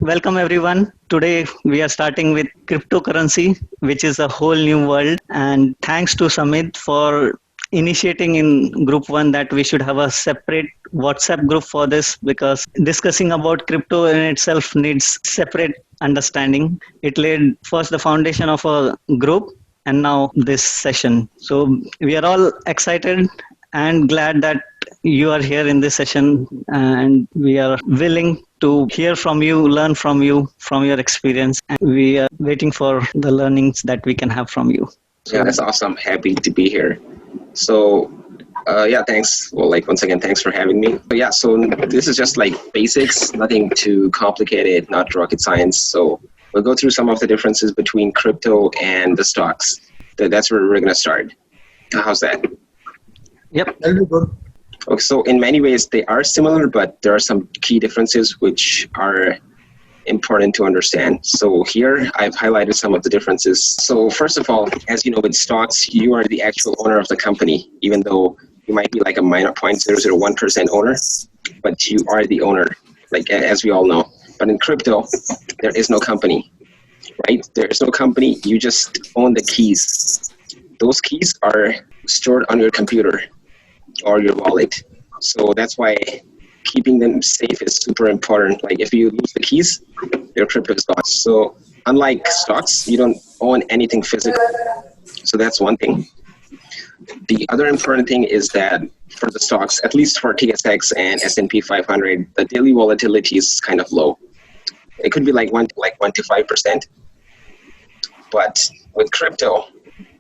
Welcome everyone. Today we are starting with cryptocurrency, which is a whole new world. And thanks to Samit for initiating in group one that we should have a separate WhatsApp group for this, because discussing about crypto in itself needs separate understanding. It laid first the foundation of a group and now this session. So we are all excited and glad that you are here in this session, and we are willing to hear from you, learn from you, from your experience, and we are waiting for the learnings that we can have from you. Yeah, that's awesome. Happy to be here. So, thanks. Well, once again, thanks for having me. So this is just basics, nothing too complicated, not rocket science. So we'll go through some of the differences between crypto and the stocks. That's where we're going to start. How's that? Yep. That'll be good. Okay, so in many ways they are similar, but there are some key differences which are important to understand. So here I've highlighted some of the differences. So first of all, as you know, with stocks, you are the actual owner of the company, even though you might be like a minor 0.001% owner, but you are the owner, as we all know. But in crypto, there is no company, right? There is no company. You just own the keys. Those keys are stored on your computer or your wallet. So that's why keeping them safe is super important. If you lose the keys, your crypto is gone. So unlike stocks, you don't own anything physical. So that's one thing. The other important thing is that for the stocks, at least for TSX and S&P 500, the daily volatility is kind of low. It could be 1 to 5%. But with crypto,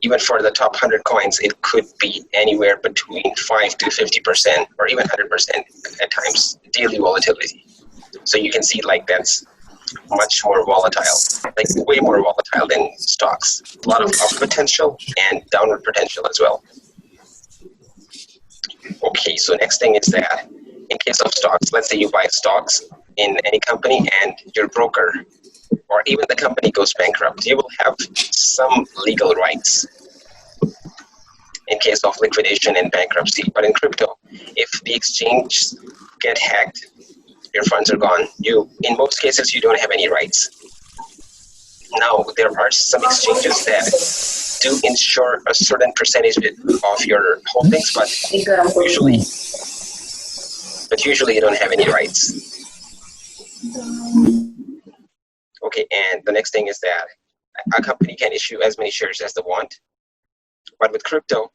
even for the top 100 coins, it could be anywhere between 5 to 50% or even 100% at times daily volatility. So you can see that's much more volatile, way more volatile than stocks. A lot of up potential and downward potential as well. Okay, so next thing is that in case of stocks, let's say you buy stocks in any company and your broker or even the company goes bankrupt, you will have some legal rights in case of liquidation and bankruptcy. But in crypto, if the exchange get hacked, your funds are gone. In most cases, you don't have any rights. Now, there are some exchanges that do insure a certain percentage of your holdings, but usually you don't have any rights. Okay, and the next thing is that a company can issue as many shares as they want. But with crypto,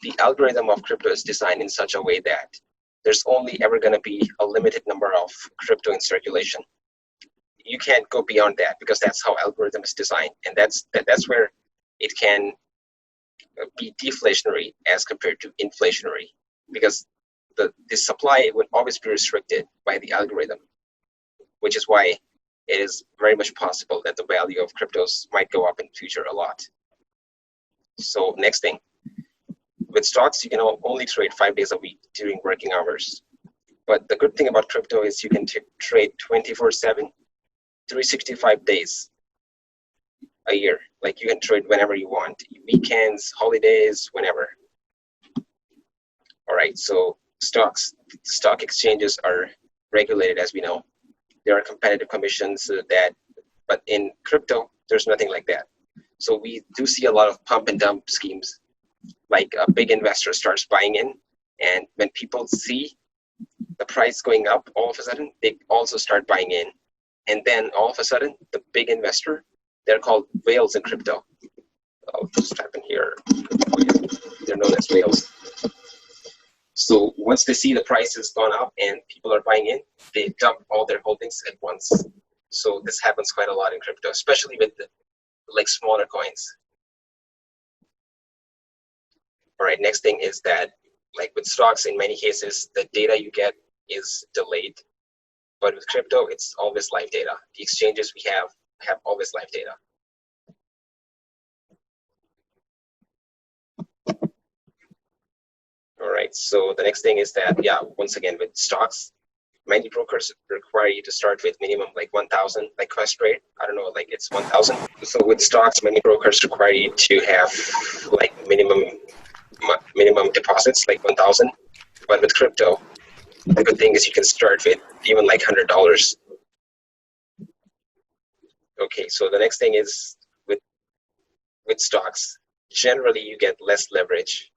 the algorithm of crypto is designed in such a way that there's only ever going to be a limited number of crypto in circulation. You can't go beyond that because that's how algorithm is designed. And that's where it can be deflationary as compared to inflationary, because the supply would always be restricted by the algorithm, which is why it is very much possible that the value of cryptos might go up in the future a lot. So next thing, with stocks, you can only trade 5 days a week during working hours. But the good thing about crypto is you can trade 24/7, 365 days a year. You can trade whenever you want, weekends, holidays, whenever. All right, so stock exchanges are regulated, as we know. There are competitive commissions but in crypto, there's nothing like that. So we do see a lot of pump and dump schemes. A big investor starts buying in, and when people see the price going up, all of a sudden, they also start buying in. And then all of a sudden, the big investor, they're called whales in crypto. I'll just type in here. They're known as whales. So once they see the price has gone up and people are buying in, they dump all their holdings at once. So this happens quite a lot in crypto, especially with smaller coins. All right, next thing is that with stocks, in many cases, the data you get is delayed. But with crypto, it's always live data. The exchanges we have always live data. All right, so the next thing is that, once again, with stocks, many brokers require you to start with minimum 1,000, Questrade. I don't know, it's 1,000. So with stocks, many brokers require you to have minimum deposits, 1,000. But with crypto, the good thing is you can start with even $100. Okay, so the next thing is with stocks, generally you get less leverage.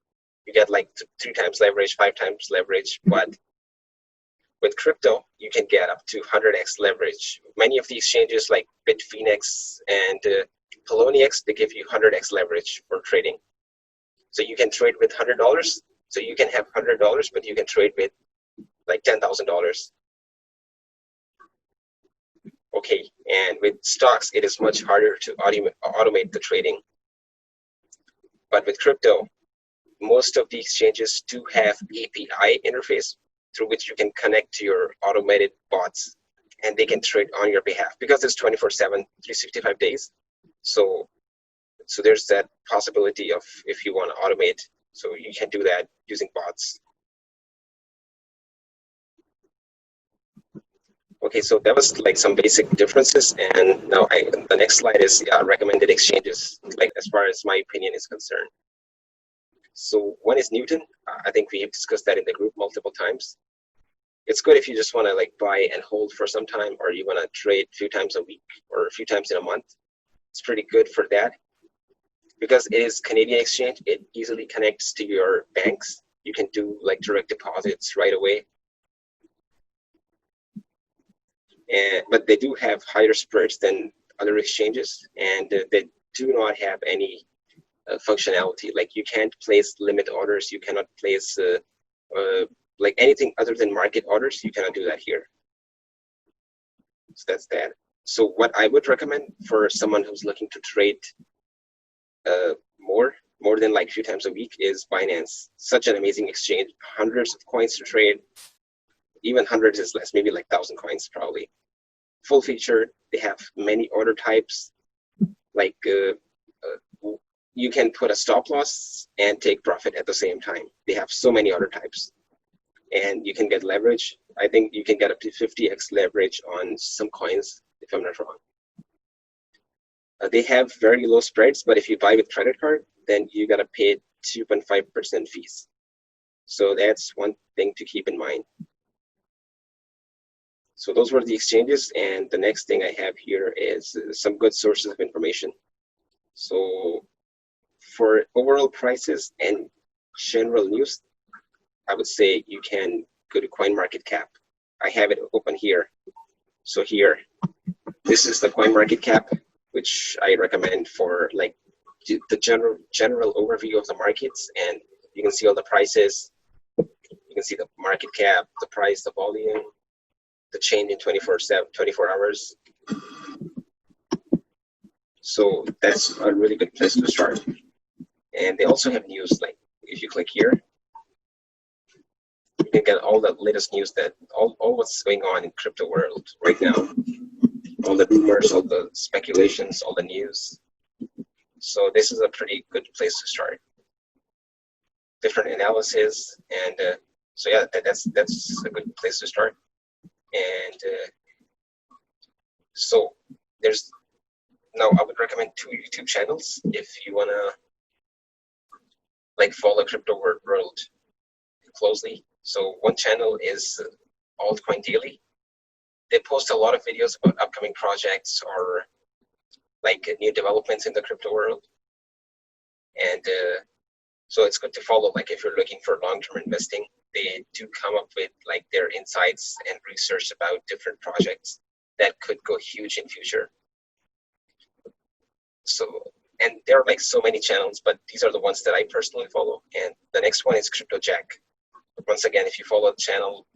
You get like 3 times leverage, 5 times leverage, but with crypto, you can get up to 100x leverage. Many of the exchanges like Bitfinex and Poloniex, they give you 100x leverage for trading. So you can trade with $100. So you can have $100, but you can trade with like $10,000. Okay, and with stocks, it is much harder to automate the trading. But with crypto, most of the exchanges do have API interface through which you can connect to your automated bots, and they can trade on your behalf because it's 24/7, 365 days. So there's that possibility of if you want to automate, so you can do that using bots. Okay, so that was like some basic differences, and now the next slide is recommended exchanges, like as far as my opinion is concerned. So one is Newton. I think we have discussed that in the group multiple times. It's good if you just want to like buy and hold for some time, or you want to trade a few times a week or a few times in a month. It's pretty good for that. Because it is Canadian exchange, it easily connects to your banks. You can do like direct deposits right away. But they do have higher spreads than other exchanges, and they do not have any functionality. Like you can't place limit orders, you cannot place like anything other than market orders, you cannot do that here. So that's that. So what I would recommend for someone who's looking to trade more than like a few times a week is Binance. Such an amazing exchange, hundreds of coins to trade. Even hundreds is less, maybe like 1,000 coins probably. Full featured. They have many order types. Like you can put a stop loss and take profit at the same time. They have so many order types, and you can get leverage. I think you can get up to 50x leverage on some coins, if I'm not wrong. They have very low spreads, but if you buy with credit card, then you gotta pay 2.5% fees. So that's one thing to keep in mind. So those were the exchanges, and the next thing I have here is some good sources of information. So for overall prices and general news, I would say you can go to CoinMarketCap. I have it open here. So here, this is the CoinMarketCap, which I recommend for like the general overview of the markets, and you can see all the prices. You can see the market cap, the price, the volume, the change in 24 hours. So that's a really good place to start. And they also have news, like if you click here, you can get all the latest news, that all what's going on in crypto world right now. All the rumors, all the speculations, all the news. So this is a pretty good place to start. Different analysis, and so yeah, that's a good place to start. And so there's now I would recommend 2 YouTube channels if you wanna like follow crypto world closely. So one channel is AltCoinDaily. They post a lot of videos about upcoming projects or like new developments in the crypto world. And so it's good to follow, like if you're looking for long-term investing. They do come up with like their insights and research about different projects that could go huge in future. So, and there are like so many channels, but these are the ones that I personally follow. And the next one is Cryptojack. Once again, if you follow the channel,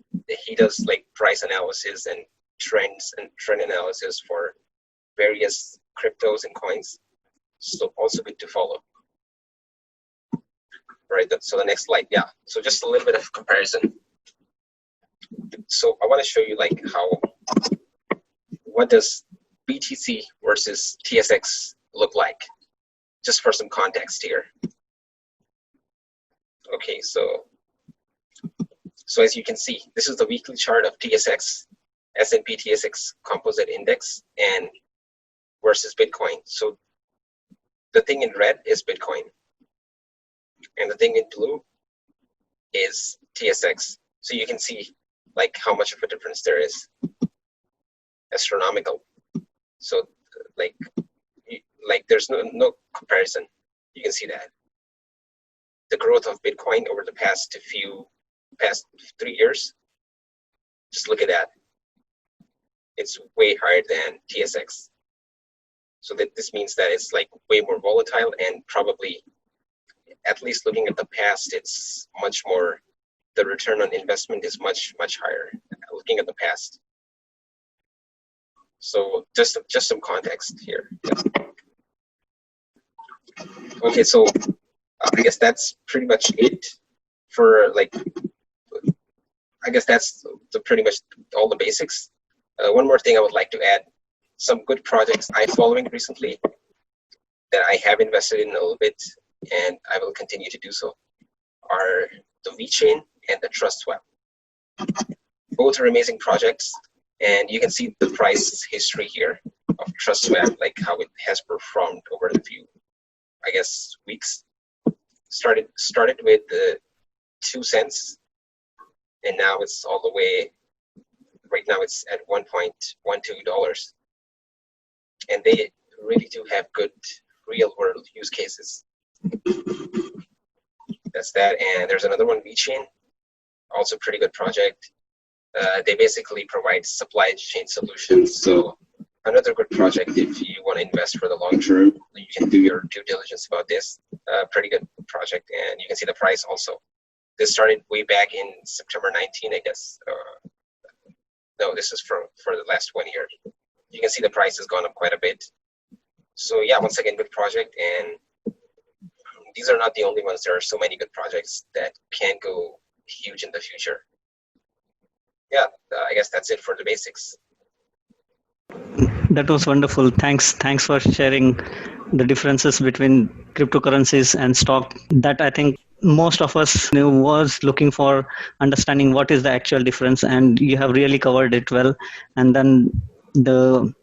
he does like price analysis and trends and trend analysis for various cryptos and coins. So also good to follow. Right, so the next slide, yeah. So just a little bit of comparison. So I want to show you like what does BTC versus TSX look like, just for some context here. Okay, so as you can see, this is the weekly chart of TSX, S&P TSX Composite Index, and versus Bitcoin. So the thing in red is Bitcoin, and the thing in blue is TSX. So you can see like how much of a difference there is. Astronomical. So like there's no comparison. You can see that the growth of Bitcoin over the past 3 years. Just look at that. It's way higher than TSX. So this means that it's like way more volatile, and probably, at least looking at the past, it's much more, the return on investment is much higher looking at the past. So just some context here. Okay, so I guess that's pretty much it for I guess that's pretty much all the basics. One more thing I would like to add: some good projects I'm following recently that I have invested in a little bit, and I will continue to do so, are the VeChain and the TrustSwap. Both are amazing projects, and you can see the price history here of TrustSwap, like how it has performed over the few, I guess, weeks. Started with 2 cents, and now it's all the way. Right now it's at $1.12, and they really do have good real-world use cases. That's that, and there's another one, VeChain, also pretty good project. They basically provide supply chain solutions. So another good project if you want to invest for the long term. You can do your due diligence about this. Pretty good project, and you can see the price also. This started way back in September 19, I guess. No, this is for the last 1 year. You can see the price has gone up quite a bit. So yeah, once again, good project, and these are not the only ones. There are so many good projects that can go huge in the future. Yeah, I guess that's it for the basics. That was wonderful. Thanks for sharing the differences between cryptocurrencies and stock. That I think most of us was looking for understanding what is the actual difference, and you have really covered it well. And then the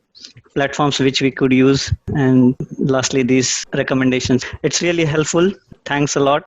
platforms which we could use, and lastly these recommendations. It's really helpful. Thanks a lot.